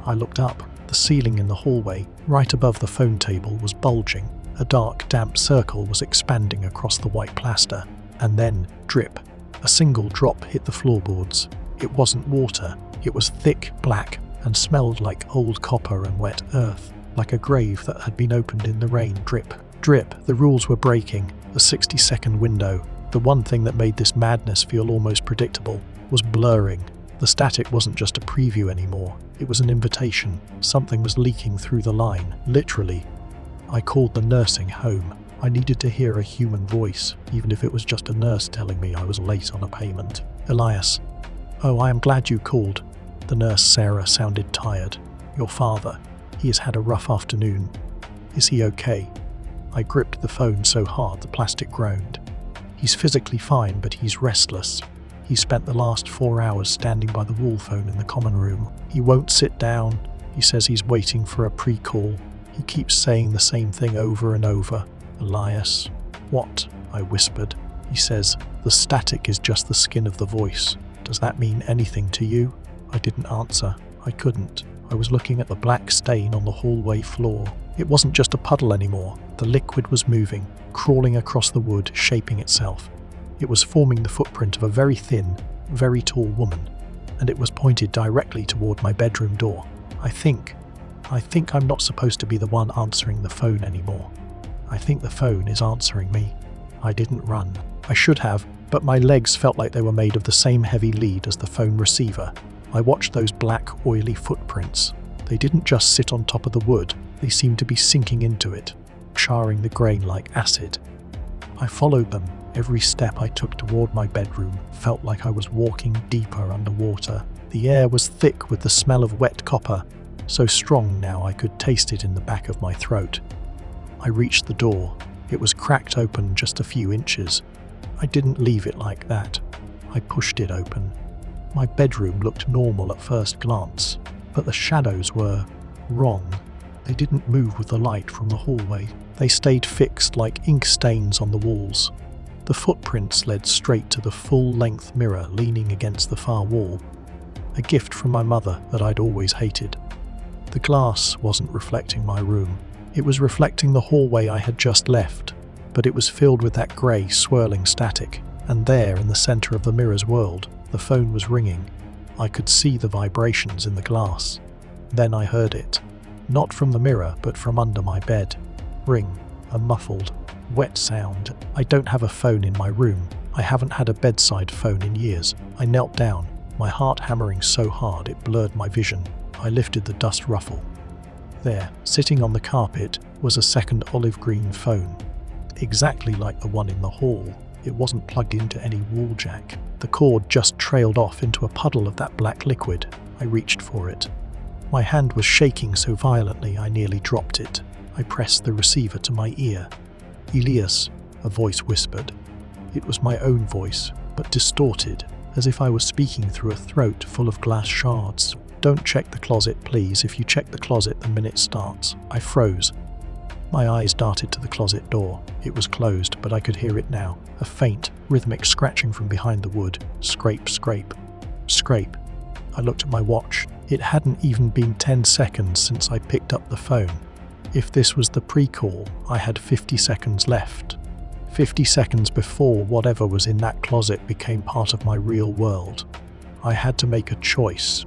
I looked up. The ceiling in the hallway, right above the phone table, was bulging. A dark, damp circle was expanding across the white plaster. And then, drip. A single drop hit the floorboards. It wasn't water. It was thick, black, and smelled like old copper and wet earth, like a grave that had been opened in the rain. Drip, drip. The rules were breaking. The 60-second window, the one thing that made this madness feel almost predictable, was blurring. The static wasn't just a preview anymore. It was an invitation. Something was leaking through the line, literally. I called the nursing home. I needed to hear a human voice, even if it was just a nurse telling me I was late on a payment. Elias. "Oh, I am glad you called." The nurse, Sarah, sounded tired. "Your father. He has had a rough afternoon. Is he okay?" I gripped the phone so hard the plastic groaned. "He's physically fine, but he's restless. He spent the last 4 hours standing by the wall phone in the common room. He won't sit down. He says he's waiting for a pre-call. He keeps saying the same thing over and over." "Elias." "What?" I whispered. He says, "The static is just the skin of the voice. Does that mean anything to you?" I didn't answer. I couldn't. I was looking at the black stain on the hallway floor. It wasn't just a puddle anymore. The liquid was moving, crawling across the wood, shaping itself. It was forming the footprint of a very thin, very tall woman, and it was pointed directly toward my bedroom door. I think I'm not supposed to be the one answering the phone anymore. I think the phone is answering me. I didn't run. I should have, but my legs felt like they were made of the same heavy lead as the phone receiver. I watched those black, oily footprints. They didn't just sit on top of the wood. They seemed to be sinking into it, charring the grain like acid. I followed them. Every step I took toward my bedroom felt like I was walking deeper underwater. The air was thick with the smell of wet copper, so strong now I could taste it in the back of my throat. I reached the door. It was cracked open just a few inches. I didn't leave it like that. I pushed it open. My bedroom looked normal at first glance, but the shadows were wrong. They didn't move with the light from the hallway. They stayed fixed like ink stains on the walls. The footprints led straight to the full-length mirror leaning against the far wall, a gift from my mother that I'd always hated. The glass wasn't reflecting my room. It was reflecting the hallway I had just left, but it was filled with that grey, swirling static. And there, in the centre of the mirror's world, the phone was ringing. I could see the vibrations in the glass. Then I heard it. Not from the mirror, but from under my bed. Ring. A muffled, wet sound. I don't have a phone in my room. I haven't had a bedside phone in years. I knelt down, my heart hammering so hard it blurred my vision. I lifted the dust ruffle. There, sitting on the carpet, was a second olive green phone. Exactly like the one in the hall. It wasn't plugged into any wall jack. The cord just trailed off into a puddle of that black liquid. I reached for it. My hand was shaking so violently I nearly dropped it. I pressed the receiver to my ear. "Elias," a voice whispered. It was my own voice, but distorted, as if I was speaking through a throat full of glass shards. "Don't check the closet, please. If you check the closet, the minute starts." I froze. My eyes darted to the closet door. It was closed, but I could hear it now. A faint, rhythmic scratching from behind the wood. Scrape, scrape, scrape. I looked at my watch. It hadn't even been 10 seconds since I picked up the phone. If this was the pre-call, I had 50 seconds left. 50 seconds before whatever was in that closet became part of my real world. I had to make a choice.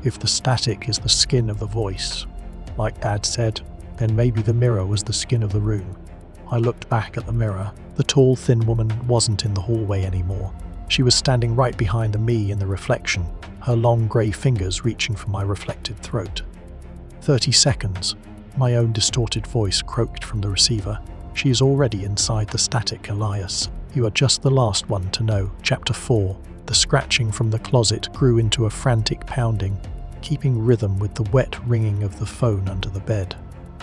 If the static is the skin of the voice, like Dad said, then maybe the mirror was the skin of the room. I looked back at the mirror. The tall, thin woman wasn't in the hallway anymore. She was standing right behind me in the reflection, her long grey fingers reaching for my reflected throat. 30 seconds. My own distorted voice croaked from the receiver. "She is already inside the static, Elias. You are just the last one to know." Chapter 4. The scratching from the closet grew into a frantic pounding, keeping rhythm with the wet ringing of the phone under the bed.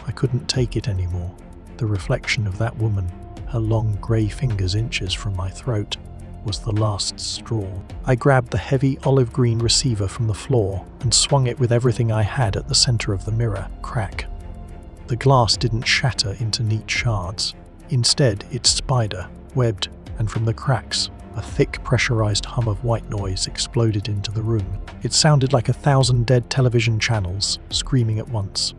I couldn't take it anymore. The reflection of that woman, her long grey fingers inches from my throat, was the last straw. I grabbed the heavy olive green receiver from the floor and swung it with everything I had at the centre of the mirror. Crack. The glass didn't shatter into neat shards. Instead, it spider-webbed, and from the cracks, a thick pressurized hum of white noise exploded into the room. It sounded like 1,000 dead television channels screaming at once.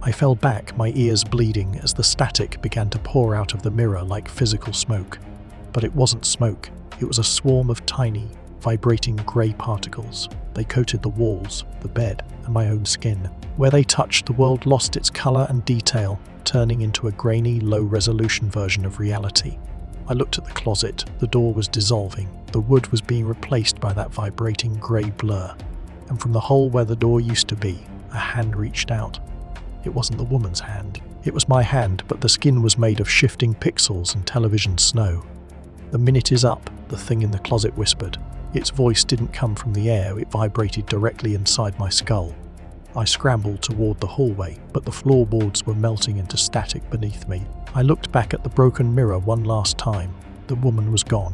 I fell back, my ears bleeding, as the static began to pour out of the mirror like physical smoke. But it wasn't smoke. It was a swarm of tiny, vibrating grey particles. They coated the walls, the bed, and my own skin. Where they touched, the world lost its colour and detail, turning into a grainy, low-resolution version of reality. I looked at the closet. The door was dissolving. The wood was being replaced by that vibrating grey blur. And from the hole where the door used to be, a hand reached out. It wasn't the woman's hand. It was my hand, but the skin was made of shifting pixels and television snow. "The minute is up," the thing in the closet whispered. Its voice didn't come from the air, it vibrated directly inside my skull. I scrambled toward the hallway, but the floorboards were melting into static beneath me. I looked back at the broken mirror one last time. The woman was gone.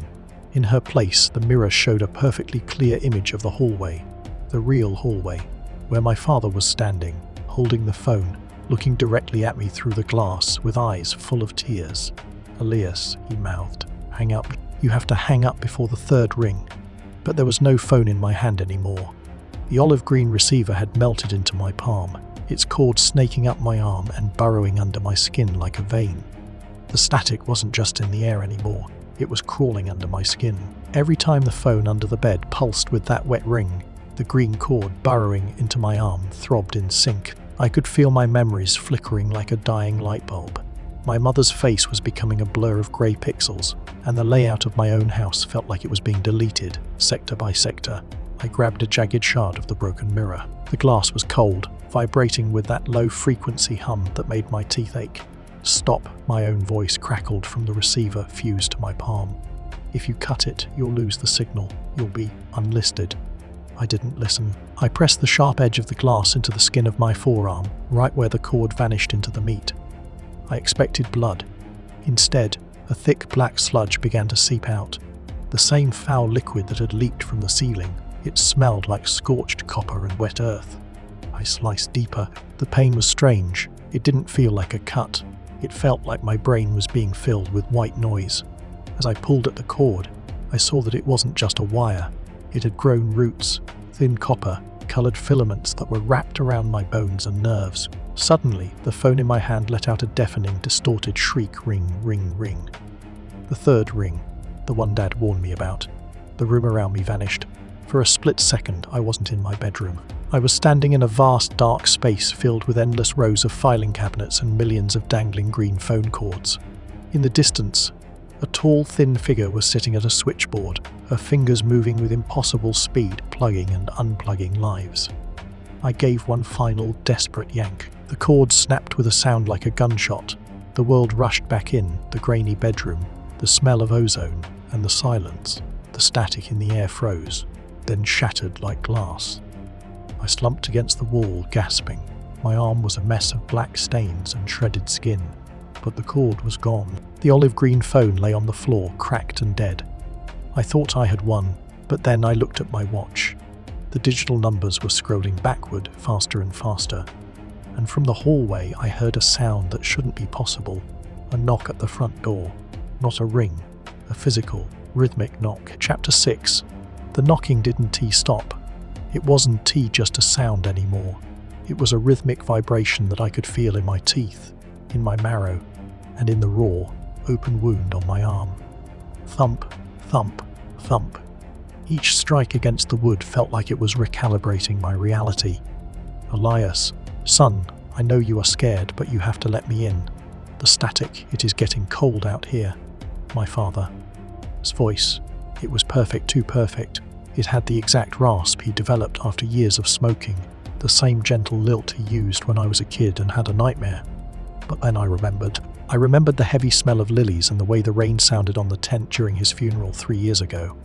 In her place, the mirror showed a perfectly clear image of the hallway. The real hallway, where my father was standing, holding the phone, looking directly at me through the glass with eyes full of tears. "Elias," he mouthed, "hang up. You have to hang up before the third ring." But there was no phone in my hand anymore. The olive green receiver had melted into my palm, its cord snaking up my arm and burrowing under my skin like a vein. The static wasn't just in the air anymore, it was crawling under my skin. Every time the phone under the bed pulsed with that wet ring, the green cord burrowing into my arm throbbed in sync. I could feel my memories flickering like a dying light bulb. My mother's face was becoming a blur of grey pixels, and the layout of my own house felt like it was being deleted, sector by sector. I grabbed a jagged shard of the broken mirror. The glass was cold, vibrating with that low-frequency hum that made my teeth ache. "Stop," my own voice crackled from the receiver fused to my palm. "If you cut it, you'll lose the signal. You'll be unlisted." I didn't listen. I pressed the sharp edge of the glass into the skin of my forearm, right where the cord vanished into the meat. I expected blood. Instead, a thick black sludge began to seep out. The same foul liquid that had leaked from the ceiling. It smelled like scorched copper and wet earth. I sliced deeper. The pain was strange. It didn't feel like a cut. It felt like my brain was being filled with white noise. As I pulled at the cord, I saw that it wasn't just a wire. It had grown roots, thin copper, coloured filaments that were wrapped around my bones and nerves. Suddenly, the phone in my hand let out a deafening, distorted shriek. Ring, ring, ring. The third ring, the one Dad warned me about. The room around me vanished. For a split second, I wasn't in my bedroom. I was standing in a vast, dark space filled with endless rows of filing cabinets and millions of dangling green phone cords. In the distance, a tall, thin figure was sitting at a switchboard, her fingers moving with impossible speed, plugging and unplugging lives. I gave one final, desperate yank. The cord snapped with a sound like a gunshot. The world rushed back in, the grainy bedroom, the smell of ozone, and the silence. The static in the air froze, then shattered like glass. I slumped against the wall, gasping. My arm was a mess of black stains and shredded skin, but the cord was gone. The olive green phone lay on the floor, cracked and dead. I thought I had won, but then I looked at my watch. The digital numbers were scrolling backward, faster and faster. And from the hallway I heard a sound that shouldn't be possible. A knock at the front door. Not a ring, a physical, rhythmic knock. Chapter 6. The knocking didn't stop. It wasn't just a sound anymore. It was a rhythmic vibration that I could feel in my teeth, in my marrow, and in the raw, open wound on my arm. Thump, thump, thump. Each strike against the wood felt like it was recalibrating my reality. Elias, son, I know you are scared, but you have to let me in. The static, it is getting cold out here. My father's voice, it was perfect, too perfect. It had the exact rasp he developed after years of smoking, the same gentle lilt he used when I was a kid and had a nightmare. But then I remembered the heavy smell of lilies and the way the rain sounded on the tent during his funeral 3 years ago.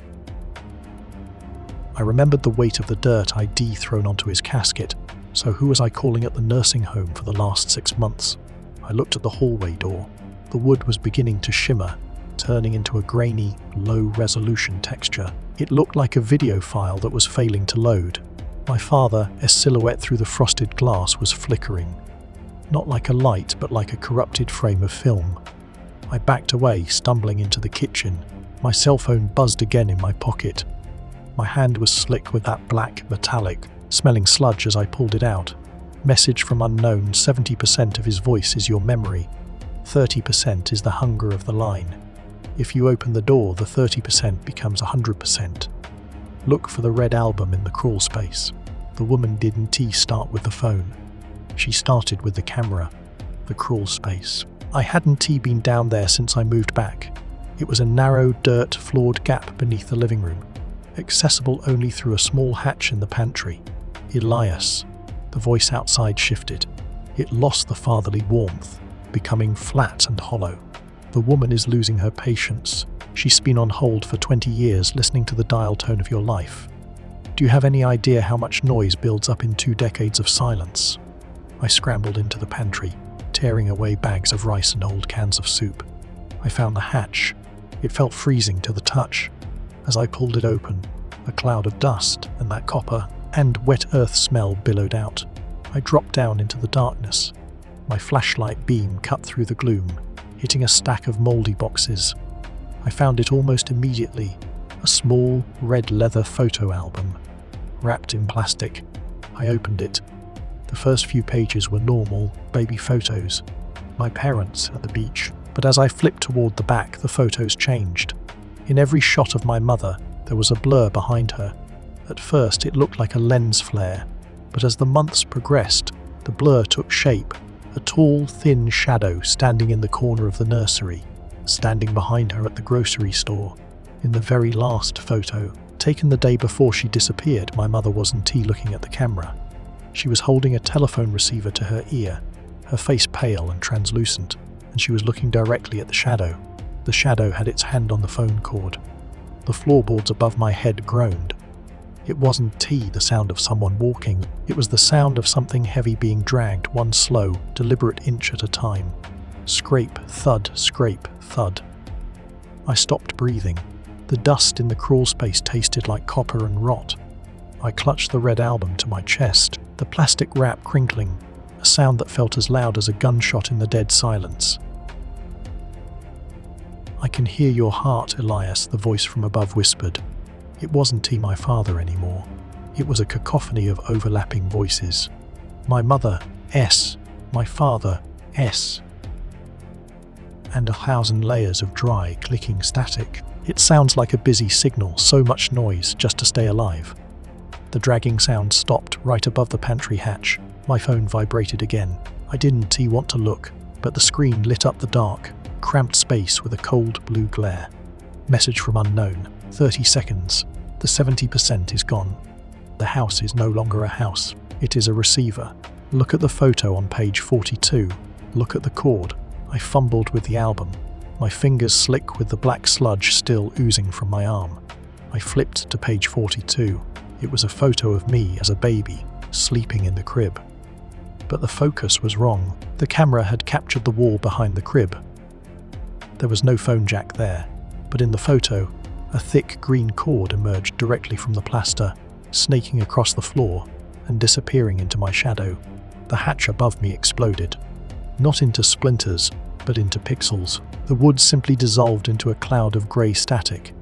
I remembered the weight of the dirt I'd thrown onto his casket. So who was I calling at the nursing home for the last 6 months? I looked at the hallway door. The wood was beginning to shimmer, turning into a grainy, low-resolution texture. It looked like a video file that was failing to load. My father, a silhouette through the frosted glass, was flickering. Not like a light, but like a corrupted frame of film. I backed away, stumbling into the kitchen. My cell phone buzzed again in my pocket. My hand was slick with that black, metallic, smelling sludge as I pulled it out. Message from unknown, 70% of his voice is your memory. 30% is the hunger of the line. If you open the door, the 30% becomes 100%. Look for the red album in the crawl space. The woman didn't start with the phone. She started with the camera, the crawl space. I hadn't been down there since I moved back. It was a narrow, dirt-floored gap beneath the living room, accessible only through a small hatch in the pantry. Elias. The voice outside shifted. It lost the fatherly warmth, becoming flat and hollow. The woman is losing her patience. She's been on hold for 20 years listening to the dial tone of your life. Do you have any idea how much noise builds up in 2 decades of silence? I scrambled into the pantry, tearing away bags of rice and old cans of soup. I found the hatch. It felt freezing to the touch. As I pulled it open, a cloud of dust and that copper and wet earth smell billowed out. I dropped down into the darkness. My flashlight beam cut through the gloom, hitting a stack of mouldy boxes. I found it almost immediately, a small, red leather photo album, wrapped in plastic. I opened it. The first few pages were normal, baby photos. My parents at the beach. But as I flipped toward the back, the photos changed. In every shot of my mother, there was a blur behind her. At first, it looked like a lens flare, but as the months progressed, the blur took shape. A tall, thin shadow standing in the corner of the nursery, standing behind her at the grocery store. In the very last photo, taken the day before she disappeared, my mother wasn't looking at the camera. She was holding a telephone receiver to her ear, her face pale and translucent, and she was looking directly at the shadow. The shadow had its hand on the phone cord. The floorboards above my head groaned. It wasn't the sound of someone walking. It was the sound of something heavy being dragged one slow, deliberate inch at a time. Scrape, thud, thud. I stopped breathing. The dust in the crawl space tasted like copper and rot. I clutched the red album to my chest, the plastic wrap crinkling, a sound that felt as loud as a gunshot in the dead silence. "I can hear your heart, Elias," the voice from above whispered. It wasn't my father anymore. It was a cacophony of overlapping voices. My mother, S. My father, S. And 1,000 layers of dry, clicking static. It sounds like a busy signal, so much noise just to stay alive. The dragging sound stopped right above the pantry hatch. My phone vibrated again. I didn't want to look, but the screen lit up the dark, cramped space with a cold blue glare. Message from unknown. 30 seconds. The 70% is gone. The house is no longer a house. It is a receiver. Look at the photo on page 42. Look at the cord. I fumbled with the album. My fingers slick with the black sludge still oozing from my arm. I flipped to page 42. It was a photo of me as a baby, sleeping in the crib. But the focus was wrong. The camera had captured the wall behind the crib. There was no phone jack there, but in the photo, a thick green cord emerged directly from the plaster, snaking across the floor and disappearing into my shadow. The hatch above me exploded. Not into splinters, but into pixels. The wood simply dissolved into a cloud of grey static.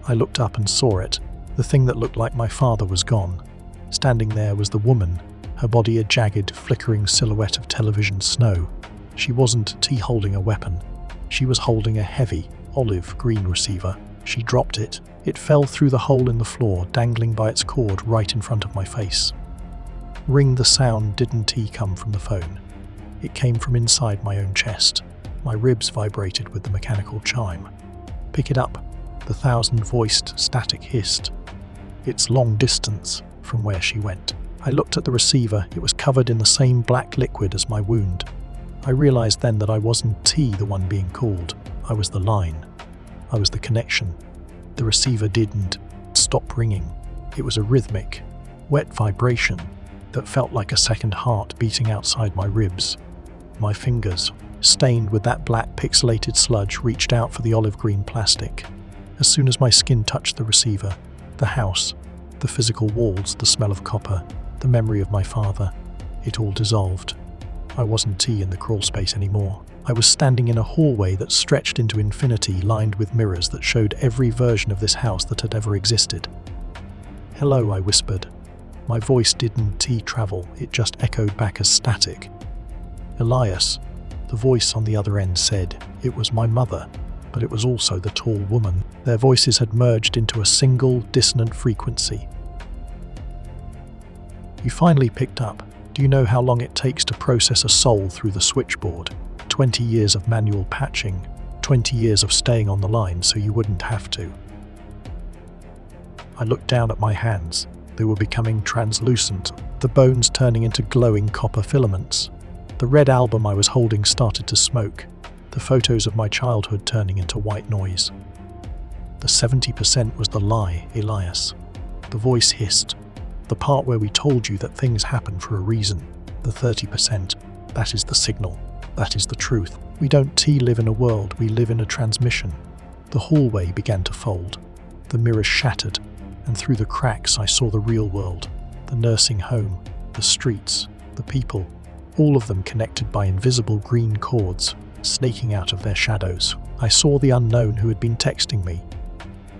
I looked up and saw it. The thing that looked like my father was gone. Standing there was the woman, her body a jagged, flickering silhouette of television snow. She wasn't holding a weapon. She was holding a heavy, olive green receiver. She dropped it. It fell through the hole in the floor, dangling by its cord right in front of my face. Ring the sound didn't come from the phone. It came from inside my own chest. My ribs vibrated with the mechanical chime. Pick it up, the 1,000-voiced static hissed. It's long distance from where she went. I looked at the receiver. It was covered in the same black liquid as my wound. I realized then that I wasn't the one being called. I was the line. I was the connection. The receiver didn't stop ringing. It was a rhythmic, wet vibration that felt like a second heart beating outside my ribs. My fingers, stained with that black pixelated sludge, reached out for the olive green plastic. As soon as my skin touched the receiver, the house, the physical walls, the smell of copper, the memory of my father, it all dissolved. I wasn't in the crawl space anymore. I was standing in a hallway that stretched into infinity, lined with mirrors that showed every version of this house that had ever existed. "Hello," I whispered. My voice didn't travel, it just echoed back as static. "Elias," the voice on the other end said. It was my mother, but it was also the tall woman. Their voices had merged into a single, dissonant frequency. "You finally picked up. Do you know how long it takes to process a soul through the switchboard? 20 years of manual patching, 20 years of staying on the line so you wouldn't have to." I looked down at my hands. They were becoming translucent, the bones turning into glowing copper filaments. The red album I was holding started to smoke, the photos of my childhood turning into white noise. "The 70% was the lie, Elias." The voice hissed. "The part where we told you that things happen for a reason. The 30%, that is the signal. That is the truth. We don't live in a world, we live in a transmission." The hallway began to fold. The mirrors shattered, and through the cracks I saw the real world. The nursing home, the streets, the people, all of them connected by invisible green cords, snaking out of their shadows. I saw the unknown who had been texting me.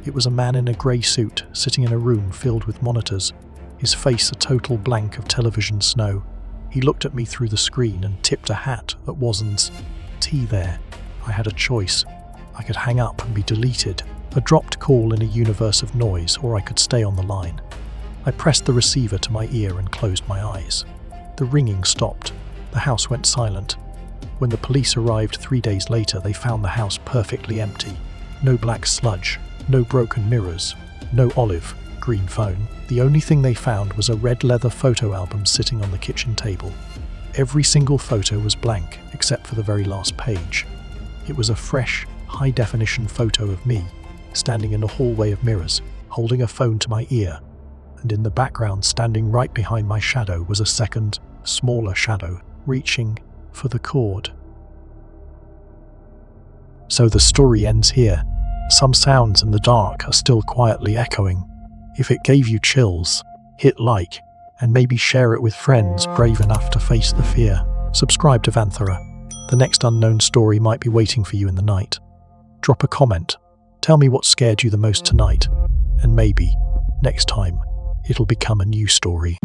It was a man in a grey suit, sitting in a room filled with monitors, his face a total blank of television snow. He looked at me through the screen and tipped a hat that wasn't there. I had a choice. I could hang up and be deleted, a dropped call in a universe of noise, or I could stay on the line. I pressed the receiver to my ear and closed my eyes. The ringing stopped. The house went silent. When the police arrived 3 days later, they found the house perfectly empty. No black sludge, no broken mirrors, no olive green phone. The only thing they found was a red leather photo album sitting on the kitchen table. Every single photo was blank, except for the very last page. It was a fresh, high-definition photo of me, standing in a hallway of mirrors, holding a phone to my ear, and in the background, standing right behind my shadow, was a second, smaller shadow, reaching for the cord. So the story ends here. Some sounds in the dark are still quietly echoing. If it gave you chills, hit like, and maybe share it with friends brave enough to face the fear. Subscribe to Vanthara. The next unknown story might be waiting for you in the night. Drop a comment. Tell me what scared you the most tonight, and maybe, next time, it'll become a new story.